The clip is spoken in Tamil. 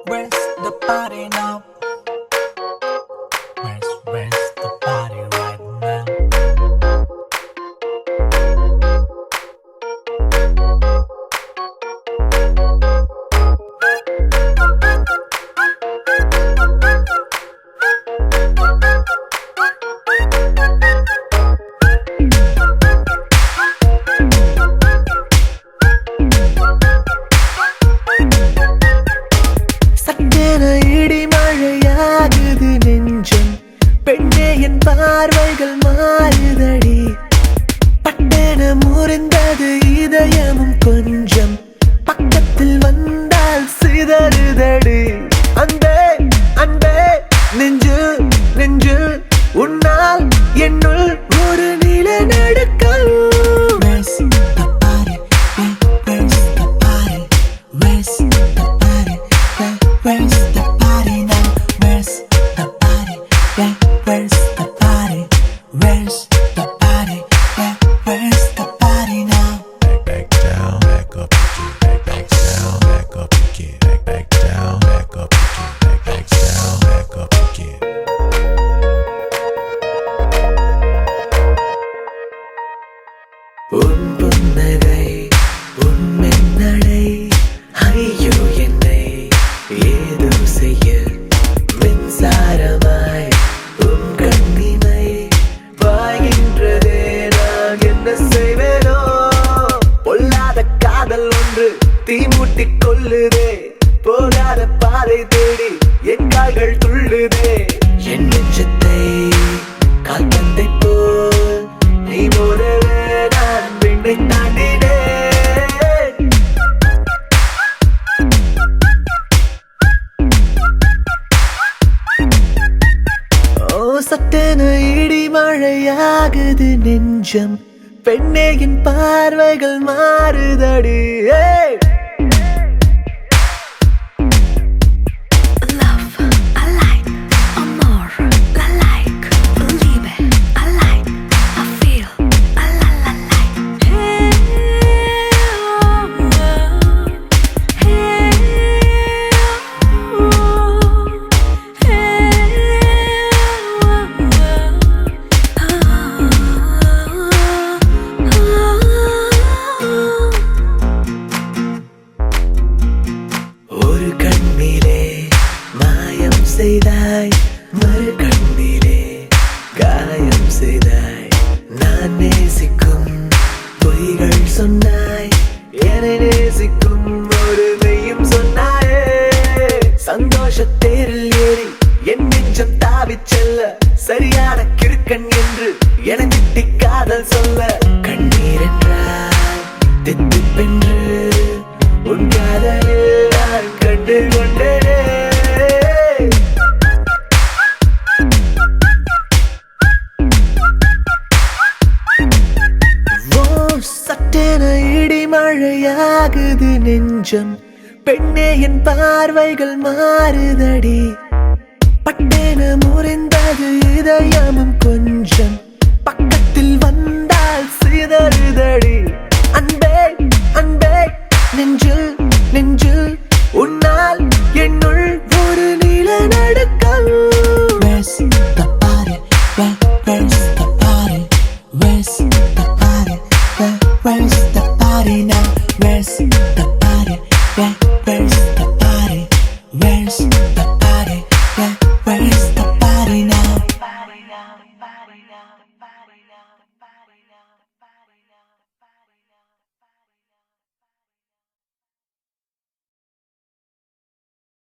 Where's the party now? Where's the party right now? சட்டென இடி மழையாகுது நெஞ்சம் பெண்ணே என் பார்வைகள் மாறுதடி பட்டென முறிந்தது இதயமும் கொஞ்சம் பக்கத்தில் வந்தால் சிதறுதடி அன்பே அன்பே நெஞ்சு நெஞ்சு உன்னால் என்னுள் ஒரு நிலநடுக்கம் Where's the party now? Where's the party? Where's the party? Where's the party? Where's the party now? Back down, back up again. Back down, back up again. Back down, back up again. Back down, back up again. உன் புன்னகை உன் மென்னடை ஐயோ என்னை ஏதோ செய்ய மின்சாரமாய் உன் கண்ணிமை பாய்கின்றதே நான் என்ன செய்வேனோ பொல்லாத காதல் ஒன்று தீமூட்டிக் கொள்ளுதே போகாத பாதை தேடி என் கால்கள் துள்ளுதே என் நெஞ்சத்தை கால்பந்தை போல் நீ போலவே நான் விண்ணை தாண்டினேன் சட்டென இடி மழையாகுது நெஞ்சம் பெண்ணே என் பார்வைகள் மாறுதடி Love, I like, amor, I like, liebe, I like, I feel, I like. Hey, oh, hey, oh, ஒரு கண்ணிலே மாயம் செய்தாய் மறு கண்ணிலே காயம் செய்தாய் நான் நேசிக்கும் பொய்கள் சொன்னாய் என்னை நேசிக்கும் ஒரு மெய்யும் சொன்னாயே சந்தோஷ தேரில் ஏறி என் நெஞ்சம் தாவிச் செல்ல சரியான கிறுக்கன் என்று என திட்டி காதல் சொல்ல கண்ணீர் என்றால் தித்திப்பென்று உன் காதலில் நான் கண்டு கொண்டேனே சட்டென இடி மழையாகுது நெஞ்சம் பெண்ணே என் பார்வைகள் மாறுதடி பட்டென முறிந்தது இதயமும் கொஞ்சம் பக்கத்தில் வந்தால் சிதறுதடி அன்பே அன்பே நெஞ்சில் நெஞ்சில் உன்னால் என்னுள் ஒரு நிலநடுக்கம் Where's the party? Where's the party? Where's the party? Where's the party now? Where's the party? Where's the party? Where's the party? Where's the party now?